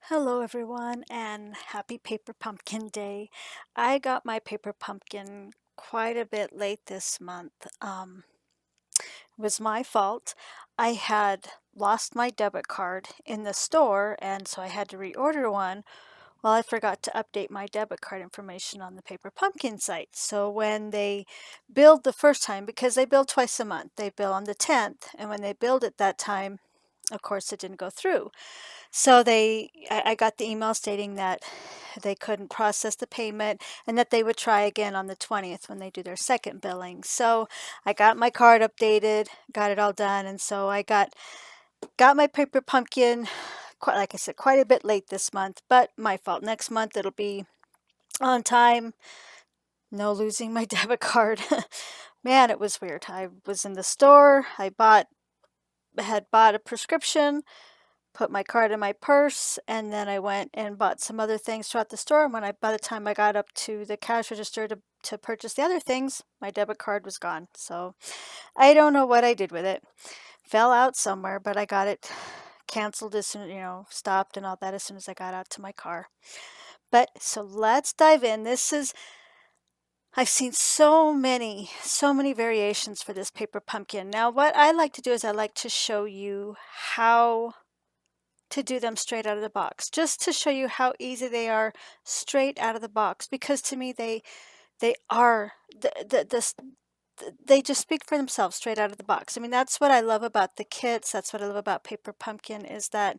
Hello everyone and happy Paper Pumpkin Day. I got my paper pumpkin quite a bit late this month. It was my fault. I had lost my debit card in the store and so I had to reorder one. Well, I forgot to update my debit card information on the Paper Pumpkin site. So when they billed the first time, because they bill twice a month, they bill on the 10th, and when they billed it that time, of course, it didn't go through. So I got the email stating that they couldn't process the payment and that they would try again on the 20th when they do their second billing. So I got my card updated, got it all done, and so I got my paper pumpkin, quite like I said, quite a bit late this month, but my fault. Next month it'll be on time. No losing my debit card. Man, it was weird. I was in the store. Had bought a prescription, put my card in my purse, and then I went and bought some other things throughout the store. And by the time I got up to the cash register to purchase the other things, my debit card was gone. So I don't know what I did with it. Fell out somewhere, but I got it canceled as soon, stopped and all that as soon as I got out to my car. But so let's dive in. I've seen so many variations for this paper pumpkin. Now, what I like to do is I like to show you how to do them straight out of the box, just to show you how easy they are straight out of the box, because to me they are they just speak for themselves straight out of the box. I mean, that's what I love about the kits. That's what I love about Paper Pumpkin, is that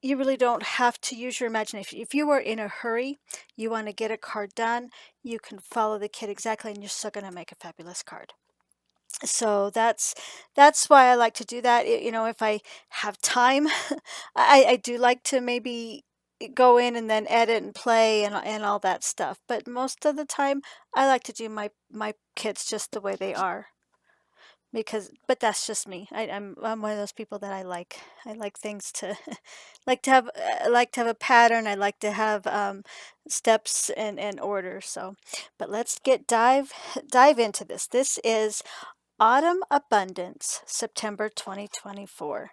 you really don't have to use your imagination. If you are in a hurry, you want to get a card done, you can follow the kit exactly and you're still going to make a fabulous card. So that's why I like to do that. If I have time, I do like to maybe go in and then edit and play and all that stuff. But most of the time, I like to do my kits just the way they are, but that's just me. I'm one of those people that I like things to like to have a pattern. I like to have steps and order. So, but let's dive into this. This is Autumn Abundance, September 2024.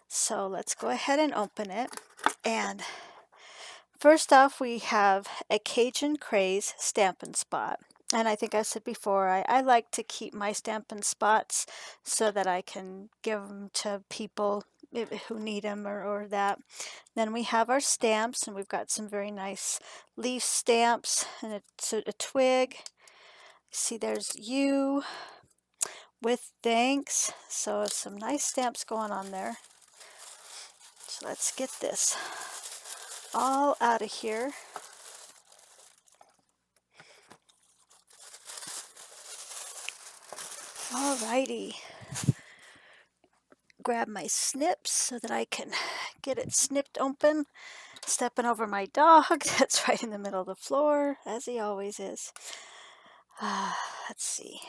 So let's go ahead and open it. And first off, we have a Cajun Craze Stampin' Spot. And I think I said before, I like to keep my Stampin' Spots so that I can give them to people who need them or that. Then we have our stamps, and we've got some very nice leaf stamps and a twig. See, there's you with thanks. So some nice stamps going on there. So let's get this all out of here. Alrighty. Grab my snips so that I can get it snipped open. Stepping over my dog that's right in the middle of the floor, as he always is. Let's see.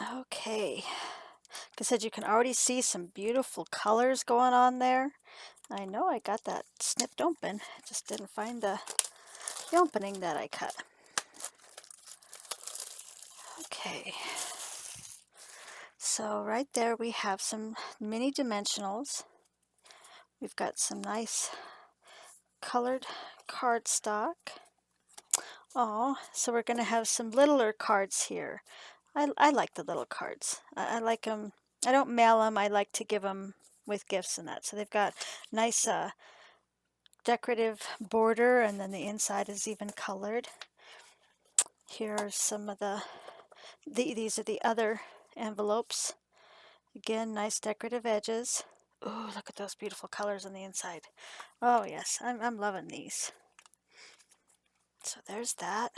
Okay. Like I said, you can already see some beautiful colors going on there. I know I got that snipped open. I just didn't find the opening that I cut. Okay. So right there we have some mini dimensionals. We've got some nice colored cardstock. Oh, so we're going to have some littler cards here. I like the little cards. I like them. I don't mail them. I like to give them with gifts and that. So they've got nice decorative border, and then the inside is even colored. Here are some of these are the other envelopes. Again, nice decorative edges. Oh, look at those beautiful colors on the inside. Oh yes, I'm loving these. So there's that.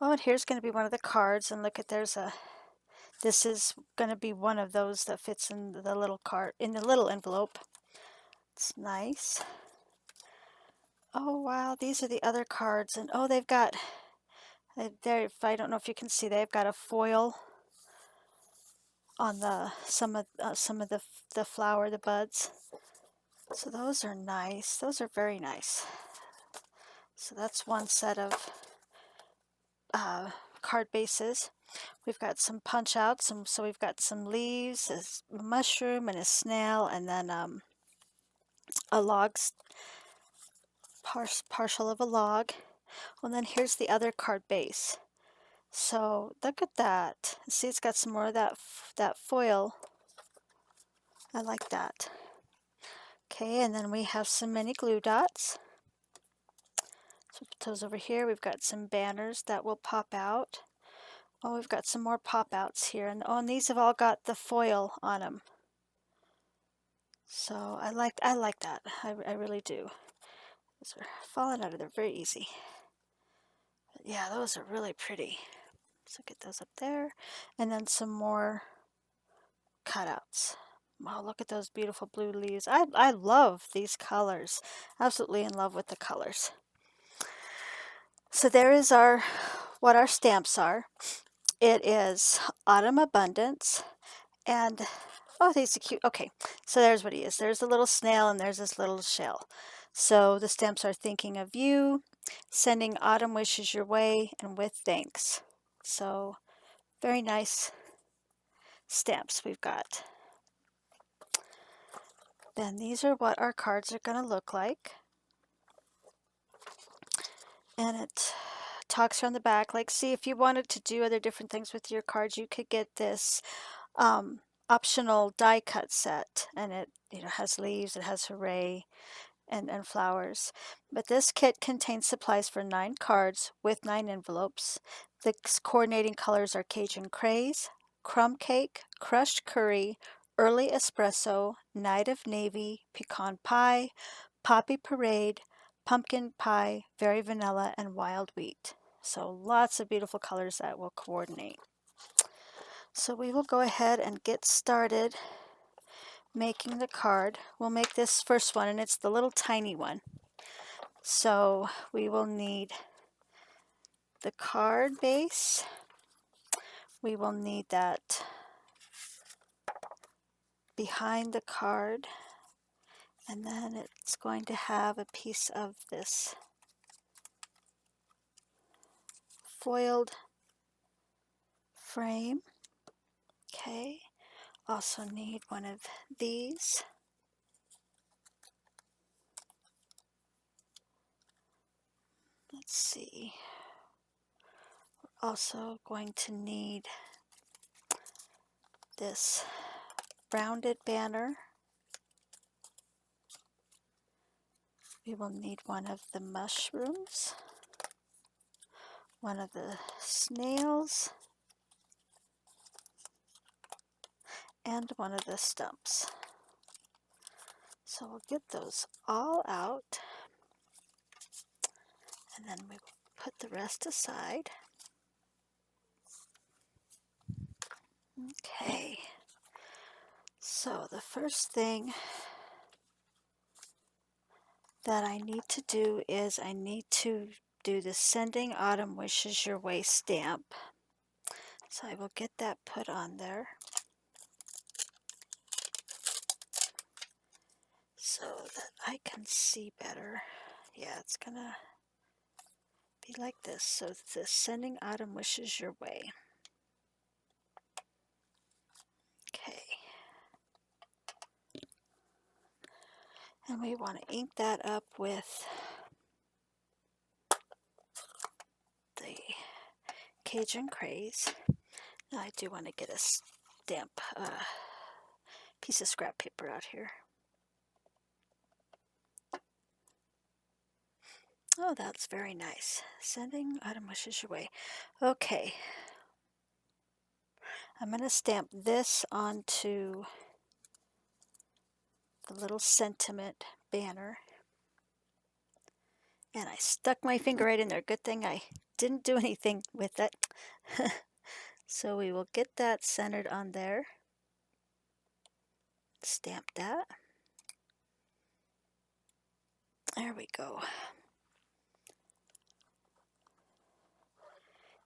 Oh, and here's going to be one of the cards, and look at this is going to be one of those that fits in the little card, in the little envelope. It's nice. Oh wow, these are the other cards, and oh, they've got, there, if I don't know if you can see, they've got a foil on some of the flower, the buds. So those are nice. Those are very nice. So that's one set of card bases. We've got some punch outs, so we've got some leaves, a mushroom, and a snail, and then a log, partial of a log. Well, then here's the other card base. So look at that. See, it's got some more of that foil. I like that. Okay, and then we have some mini glue dots. So put those over here. We've got some banners that will pop out. Oh, we've got some more pop outs here. And oh, and these have all got the foil on them. So I like that. I really do. Those are falling out of there very easy. But yeah, those are really pretty. So get those up there. And then some more cutouts. Wow, look at those beautiful blue leaves. I love these colors. Absolutely in love with the colors. So there is what our stamps are. It is Autumn Abundance, and oh, these are cute. Okay, so there's what he is. There's a little snail and there's this little shell. So the stamps are thinking of you, sending autumn wishes your way, and with thanks. So very nice stamps we've got. Then these are what our cards are going to look like. And it talks on the back. Like, see, if you wanted to do other different things with your cards, you could get this optional die cut set. And it has leaves, it has hooray, and flowers. But this kit contains supplies for 9 cards with 9 envelopes. The coordinating colors are Cajun Craze, Crumb Cake, Crushed Curry, Early Espresso, Night of Navy, Pecan Pie, Poppy Parade, Pumpkin Pie, Very Vanilla, and Wild Wheat. So lots of beautiful colors that will coordinate. So we will go ahead and get started making the card. We'll make this first one, and it's the little tiny one. So we will need the card base. We will need that behind the card, and then it's going to have a piece of this foiled frame. Okay, also need one of these. Let's see. We're also going to need this rounded banner. We will need one of the mushrooms, one of the snails, and one of the stumps. So we'll get those all out, and then we will put the rest aside. Okay, so the first thing that I need to do is I need to do the Sending Autumn Wishes Your Way stamp. So I will get that put on there so that I can see better. Yeah, it's gonna be like this. So the Sending Autumn Wishes Your Way. Okay. And we want to ink that up with the Cajun Craze. Now I do want to get a stamp piece of scrap paper out here. Oh, that's very nice. Sending Autumn Wishes Your Way. Okay. I'm going to stamp this onto the little sentiment banner. And I stuck my finger right in there. Good thing I didn't do anything with it. So we will get that centered on there. Stamp that. There we go.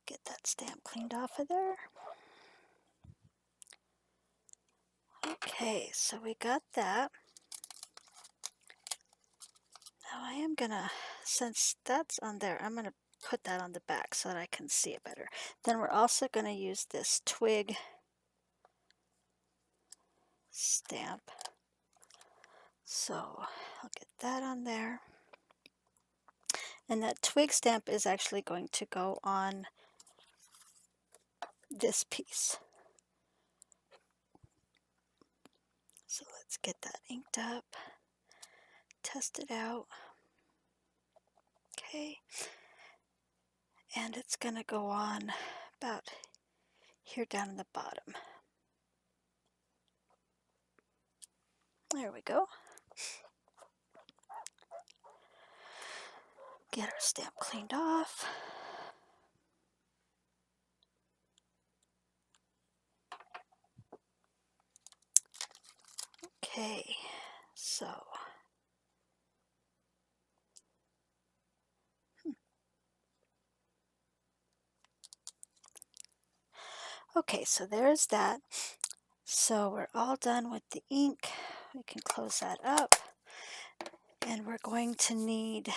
Get that stamp cleaned off of there. Okay, so we got that. Now I am gonna, since that's on there, I'm gonna put that on the back so that I can see it better. Then we're also gonna use this twig stamp. So I'll get that on there. And that twig stamp is actually going to go on this piece. So let's get that inked up, test it out. Okay, and it's going to go on about here down in the bottom. There we go. Get our stamp cleaned off. Okay, so okay, so there's that. So we're all done with the ink. We can close that up. And we're going to need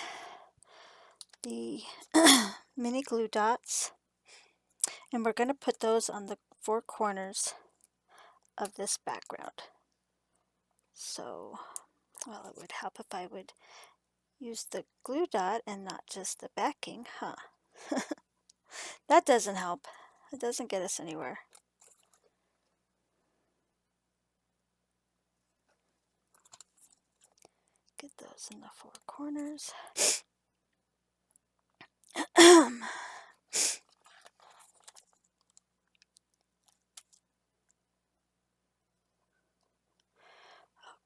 the mini glue dots. And we're going to put those on the four corners of this background. So, well, it would help if I would use the glue dot and not just the backing, huh? That doesn't help. It doesn't get us anywhere. Get those in the four corners.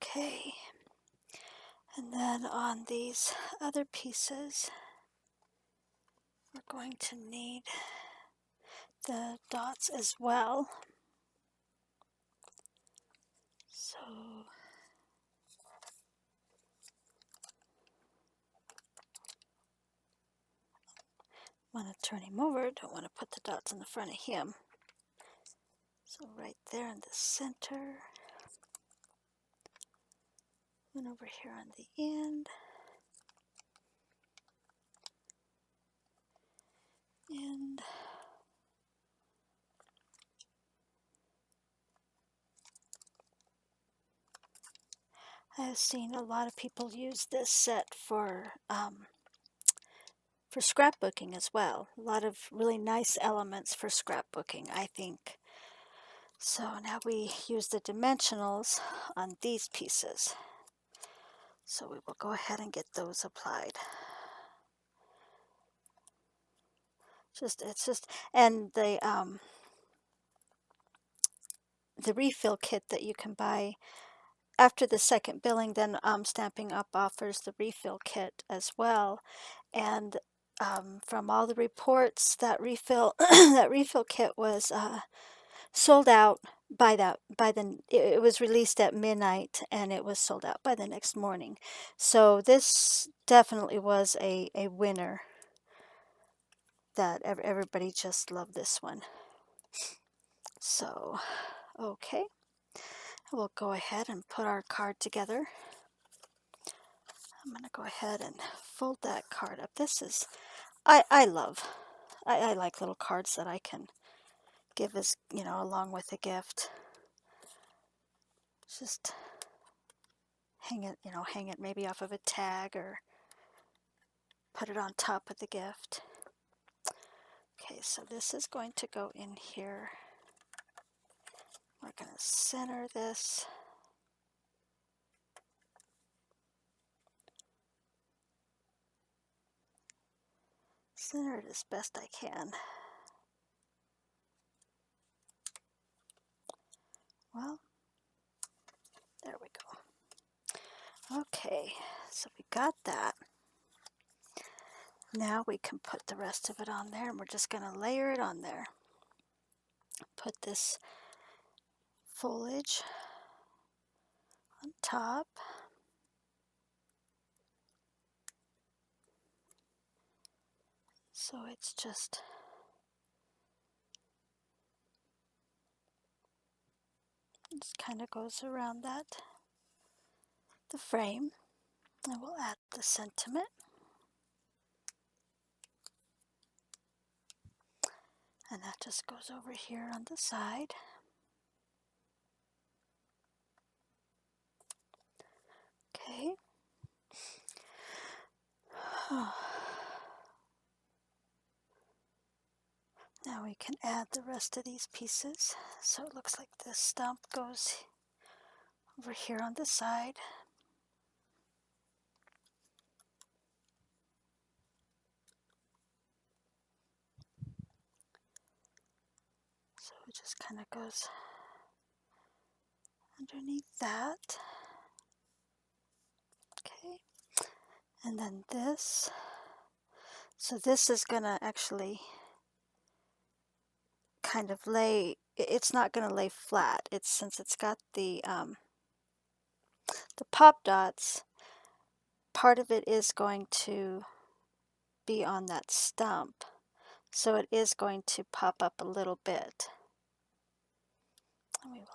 Okay, and then on these other pieces, we're going to need the dots as well. So want to turn him over, don't want to put the dots in the front of him. So right there in the center, and over here on the end, and I've seen a lot of people use this set for scrapbooking as well. A lot of really nice elements for scrapbooking, I think. So now we use the dimensionals on these pieces. So we will go ahead and get those applied. And the refill kit that you can buy after the second billing, then Stampin' Up! Offers the refill kit as well. And from all the reports, that refill that refill kit was sold out it was released at midnight, and it was sold out by the next morning. So this definitely was a winner. That everybody just loved this one. So okay, we'll go ahead and put our card together. I'm going to go ahead and fold that card up. This is, I like little cards that I can give as, along with a gift. Just hang it maybe off of a tag or put it on top of the gift. Okay, so this is going to go in here. We're going to center this. Center it as best I can. Well, there we go. Okay, so we got that. Now we can put the rest of it on there, and we're just going to layer it on there. Put this foliage on top. So it's just kind of goes around the frame, and we'll add the sentiment. And that just goes over here on the side. Okay. Now we can add the rest of these pieces. So it looks like this stump goes over here on the side. So it just kind of goes underneath that. Okay. And then this. So this is going to actually kind of lay, it's not going to lay flat. It's since it's got the pop dots, part of it is going to be on that stump. So it is going to pop up a little bit. And we will.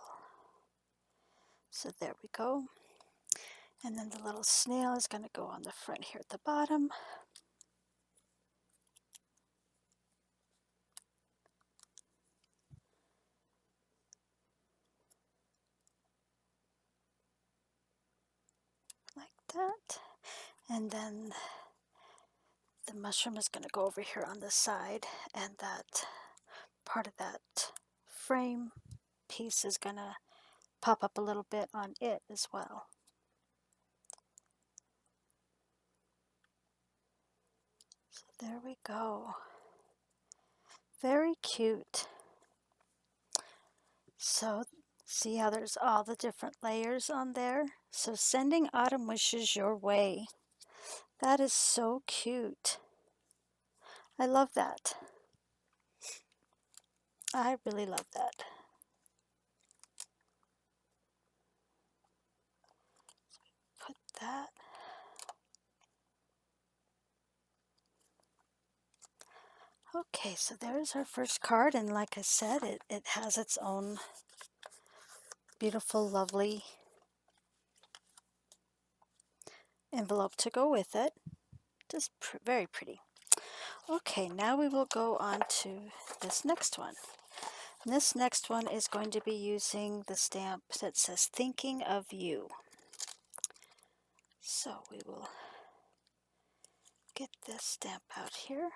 So there we go. And then the little snail is going to go on the front here at the bottom. Like that. And then the mushroom is going to go over here on the side, and that part of that frame piece is going to pop up a little bit on it as well. So there we go. Very cute. So see how there's all the different layers on there? So sending autumn wishes your way. That is so cute. I love that. I really love that. Put that. Okay, so there's our first card, and like I said, it has its own beautiful, lovely envelope to go with it. Just very pretty. Okay, now we will go on to this next one. And this next one is going to be using the stamp that says Thinking of You. So we will get this stamp out here.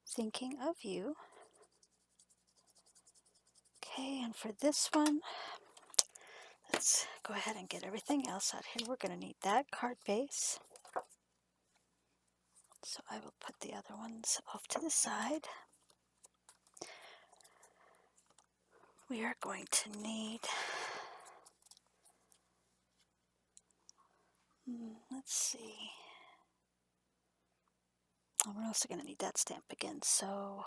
Thinking of You. Okay, and for this one, let's go ahead and get everything else out here. We're going to need that card base. So I will put the other ones off to the side. We are going to need, let's see, we're also going to need that stamp again, so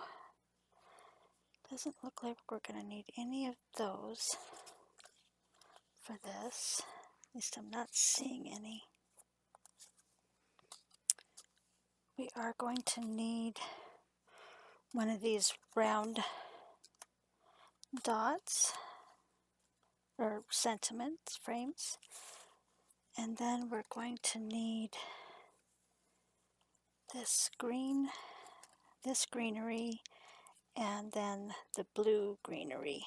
it doesn't look like we're going to need any of those for this. At least I'm not seeing any. We are going to need one of these round dots or sentiments frames, and then we're going to need this green, this greenery, and then the blue greenery.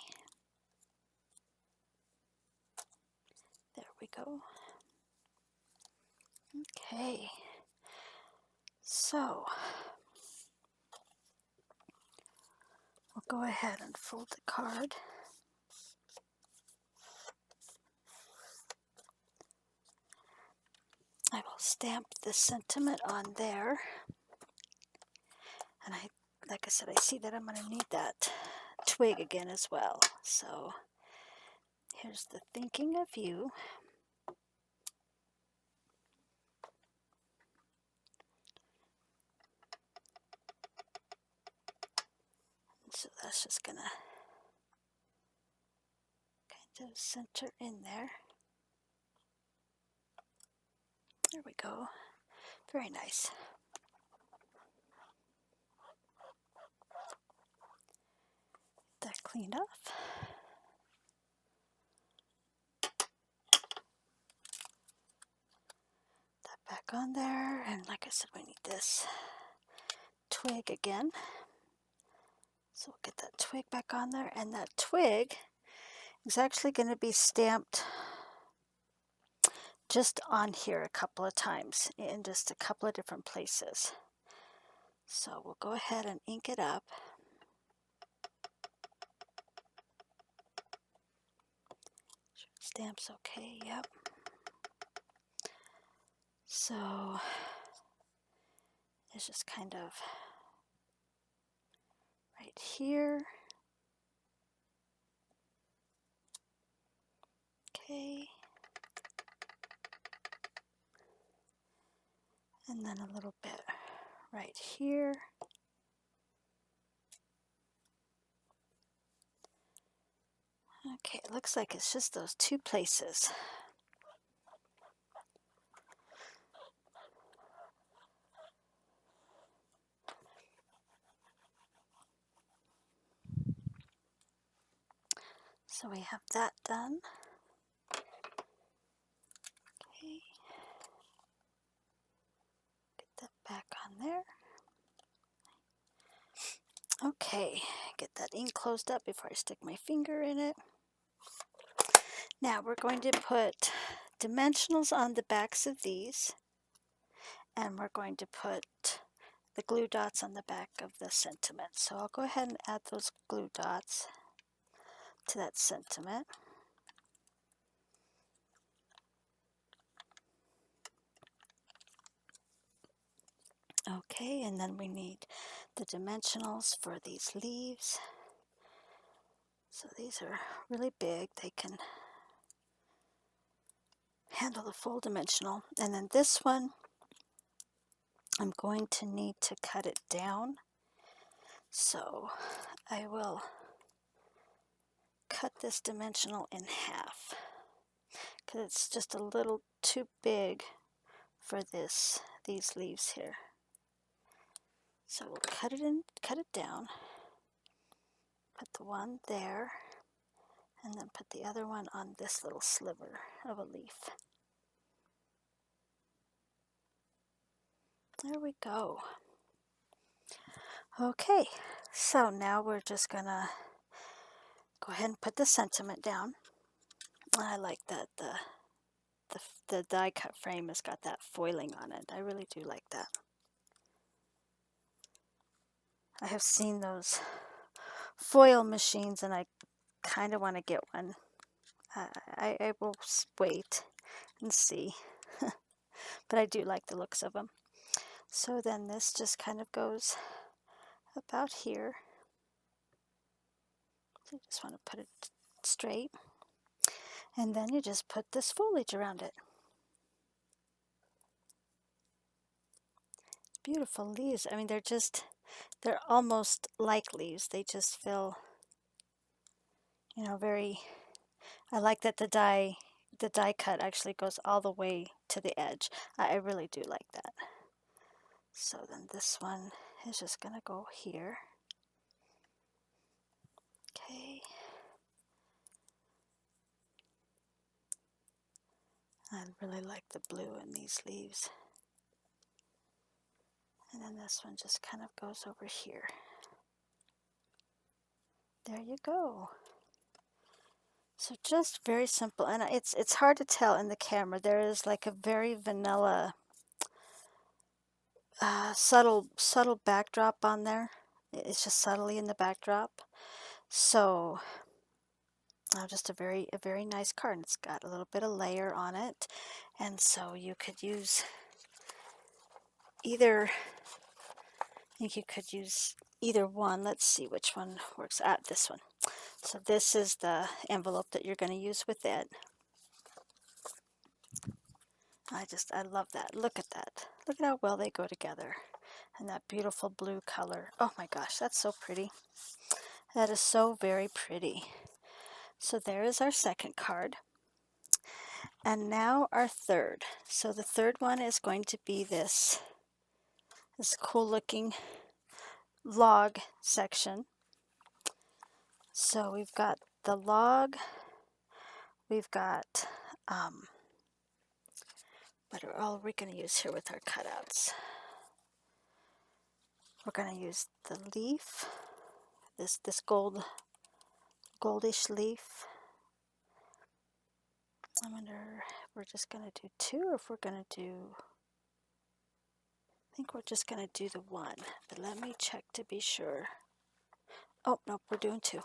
There we go. Okay, so we'll go ahead and fold the card. I will stamp the sentiment on there. And like I said, I see that I'm going to need that twig again as well. So here's the Thinking of You. So that's just going to kind of center in there. There we go. Very nice. Get that cleaned off. That back on there. And like I said, we need this twig again. So we'll get that twig back on there. And that twig is actually going to be stamped just on here a couple of times in just a couple of different places. So we'll go ahead and ink it up. Stamp's okay, yep. So it's just kind of right here. Okay. And then a little bit right here. Okay, it looks like it's just those two places. So we have that done. Okay. Get that back on there. Okay, get that ink closed up before I stick my finger in it. Now we're going to put dimensionals on the backs of these, and we're going to put the glue dots on the back of the sentiment. So I'll go ahead and add those glue dots to that sentiment. Okay, and then we need the dimensionals for these leaves. So these are really big. They can handle the full dimensional. And then this one, I'm going to need to cut it down. So I will cut this dimensional in half because it's just a little too big for these leaves here. So we'll cut it down, put the one there, and then put the other one on this little sliver of a leaf. There we go. Okay, so now we're just gonna go ahead and put the sentiment down. I like that the die cut frame has got that foiling on it. I really do like that. I have seen those foil machines and I kind of want to get one. I will wait and see, but I do like the looks of them. So then this just kind of goes about here. So you just want to put it straight, and then you just put this foliage around it. Beautiful leaves. I mean, they're almost like leaves. They just feel, you know, very, I like that the die cut actually goes all the way to the edge. I really do like that. So then this one is just going to go here. Okay. I really like the blue in these leaves. And then this one just kind of goes over here. There you go. So just very simple, and it's hard to tell in the camera. There is like a very vanilla, subtle backdrop on there. It's just subtly in the backdrop. So just a very nice card. And it's got a little bit of layer on it, and so you could use either. I think you could use either one. Let's see which one works. This one. So this is the envelope that you're going to use with it. I love that. Look at that. Look at how well they go together. And that beautiful blue color. Oh my gosh, that's so pretty. That is so very pretty. So there is our second card. And now our third. So the third one is going to be this cool looking log section. So we've got the log. We've got, what are all we going to use here with our cutouts? We're going to use the leaf, this goldish leaf. I wonder if we're just going to do two or if we're going to do I think we're just going to do the one, but let me check to be sure. Oh, nope, we're doing two.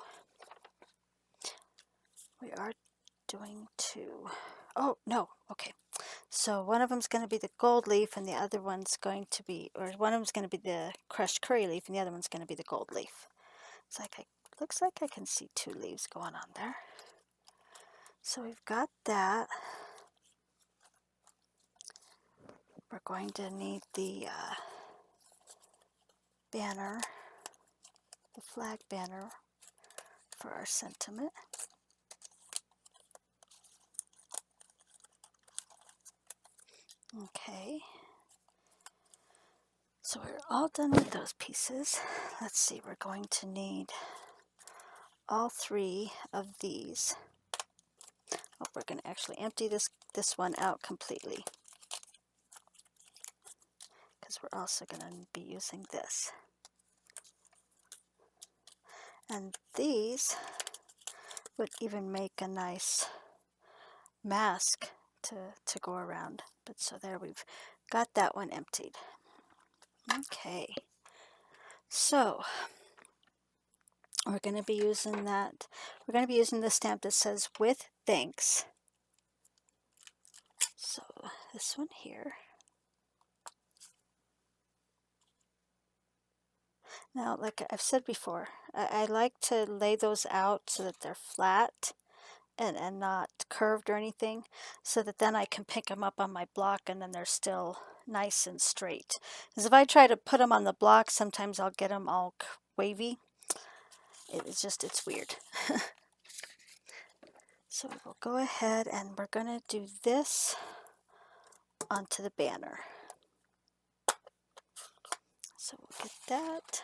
We are doing two. Oh, no, okay. So one of them's going to be the gold leaf and the other one's going to be, or one of them's going to be the crushed curry leaf and the other one's going to be the gold leaf. It's like, looks like I can see two leaves going on there. So we've got that. We're going to need the banner, the flag banner for our sentiment. Okay. So we're all done with those pieces. Let's see, we're going to need all three of these. Oh, we're going to actually empty this one out completely, because we're also going to be using this. And these would even make a nice mask to go around. But so there, we've got that one emptied. Okay, so we're going to be using that. We're going to be using the stamp that says "With Thanks." So this one here. Now, like I've said before, I like to lay those out so that they're flat and not curved or anything, so that then I can pick them up on my block and then they're still nice and straight. Because if I try to put them on the block, sometimes I'll get them all wavy. It's weird. So we'll go ahead and we're going to do this onto the banner. So we'll get that,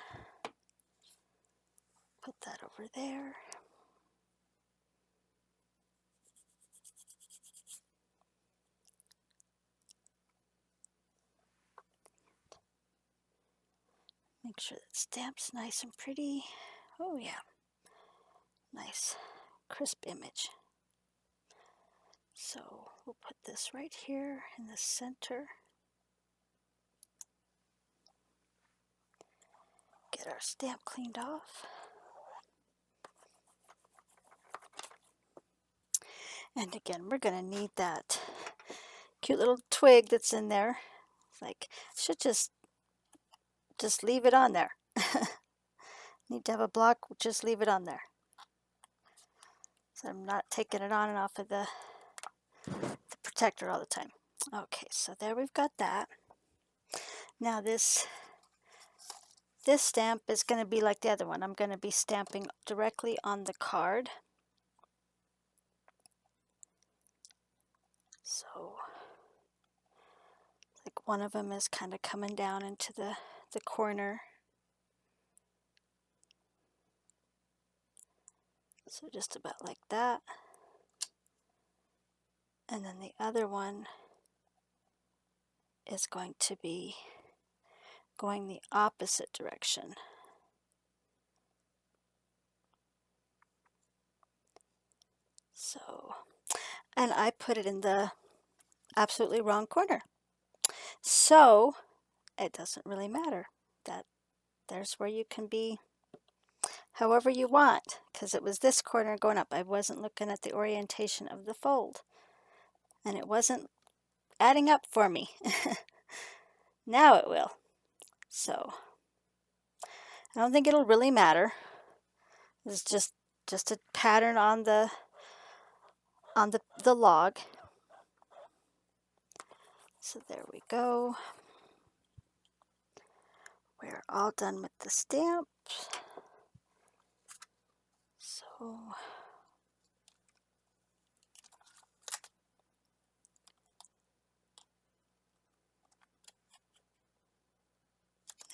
put that over there. Make sure that stamp's nice and pretty. Oh yeah, nice crisp image. So we'll put this right here in the center. Get our stamp cleaned off. And again, we're going to need that cute little twig that's in there. Like, should just leave it on there. Need to have a block, just leave it on there. So I'm not taking it on and off of the protector all the time. Okay, so there we've got that. Now this stamp is going to be like the other one. I'm going to be stamping directly on the card. So like one of them is kind of coming down into the corner. So just about like that. And then the other one is going to be going the opposite direction. So, and I put it in the absolutely wrong corner. So it doesn't really matter. There's where you can be however you want, because it was this corner going up. I wasn't looking at the orientation of the fold, and it wasn't adding up for me. Now it will. So I don't think it'll really matter. It's just a pattern on the log. So there we go. We're all done with the stamp. So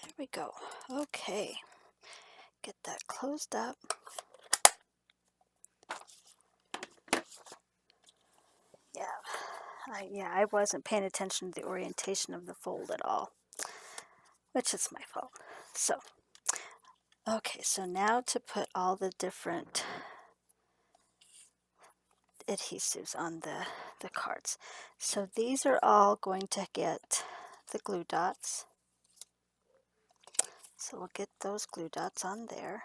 there we go. Okay, get that closed up. Yeah, I wasn't paying attention to the orientation of the fold at all, which is my fault. So, okay, so now to put all the different adhesives on the cards. So these are all going to get the glue dots. So we'll get those glue dots on there.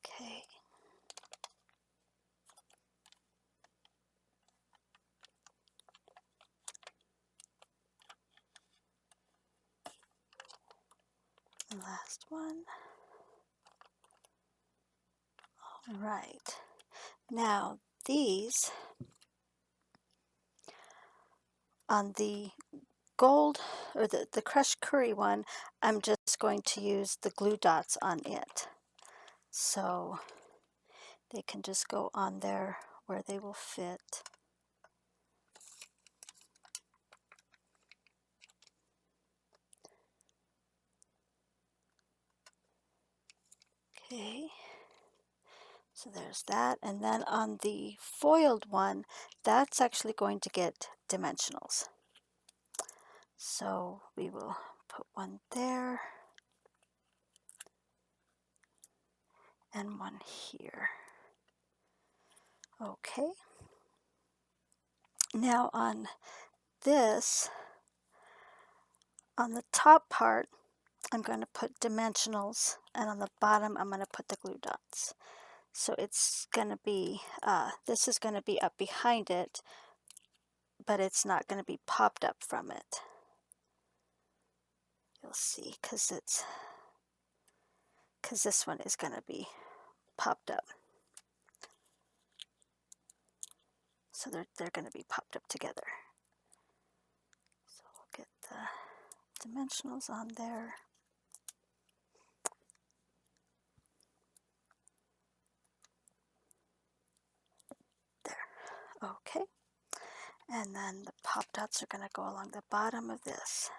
Okay. And last one. All right. Now these on the gold or the crushed curry one, I'm just going to use the glue dots on it. So they can just go on there where they will fit. Okay, so there's that. And then on the foiled one, that's actually going to get dimensionals. So we will put one there and one here. Okay. Now on this, on the top part, I'm going to put dimensionals, and on the bottom, I'm going to put the glue dots. So it's going to be, this is going to be up behind it, but it's not going to be popped up from it. You'll see, because this one is going to be popped up. So they're going to be popped up together. So we'll get the dimensionals on there. There. Okay. And then the pop dots are going to go along the bottom of this.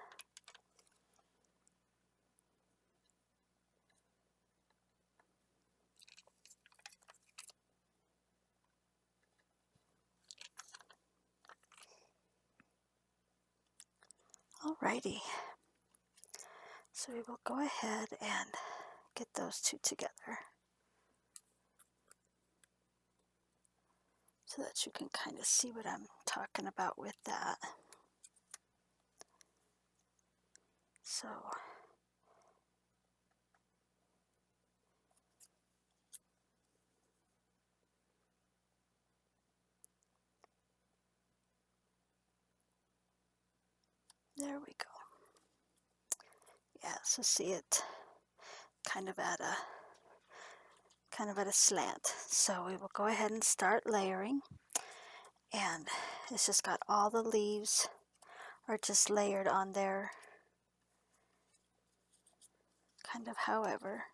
Alrighty. So we will go ahead and get those two together so that you can kind of see what I'm talking about with that. So there we go. Yeah, so see it kind of at a slant. So we will go ahead and start layering, and it's just got all the leaves are just layered on there, kind of however.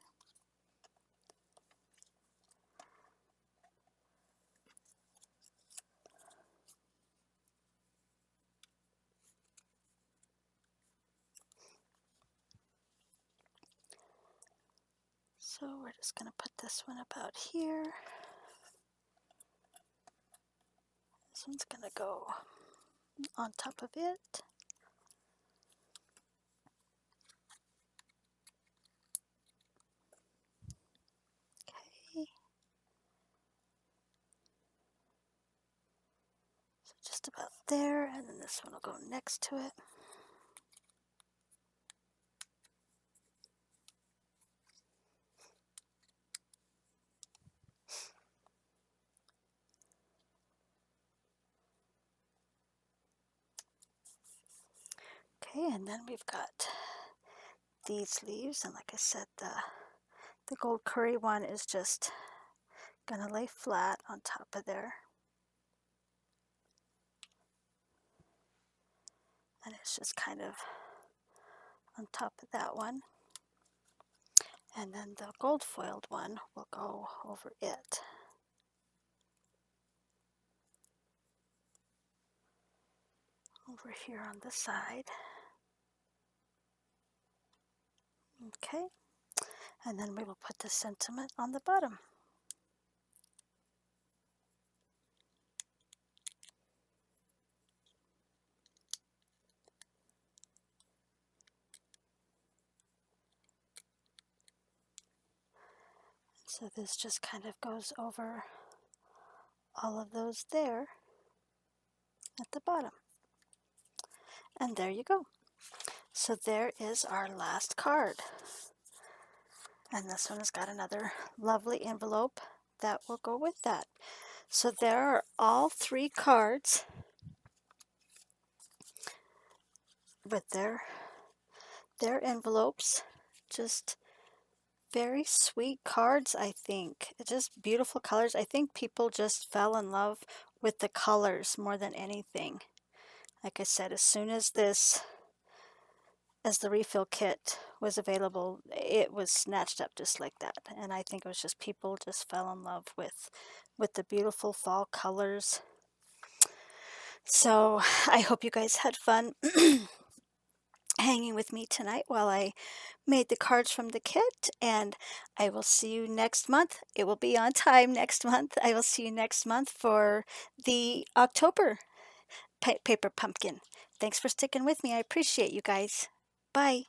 So we're just going to put this one about here. This one's going to go on top of it. Okay. So just about there, and then this one will go next to it. Okay, and then we've got these leaves, and like I said, the gold curry one is just gonna lay flat on top of there. And it's just kind of on top of that one. And then the gold foiled one will go over it. Over here on the side. Okay, and then we will put the sentiment on the bottom. So this just kind of goes over all of those there at the bottom. And there you go. So there is our last card. And this one has got another lovely envelope that will go with that. So there are all 3 cards with their envelopes. Just very sweet cards, I think. Just beautiful colors. I think people just fell in love with the colors more than anything. Like I said, as soon as the refill kit was available, it was snatched up just like that. And I think it was just people just fell in love with the beautiful fall colors. So I hope you guys had fun hanging with me tonight while I made the cards from the kit, and I will see you next month. It will be on time next month. I will see you next month for the October paper pumpkin. Thanks for sticking with me. I appreciate you guys. Bye.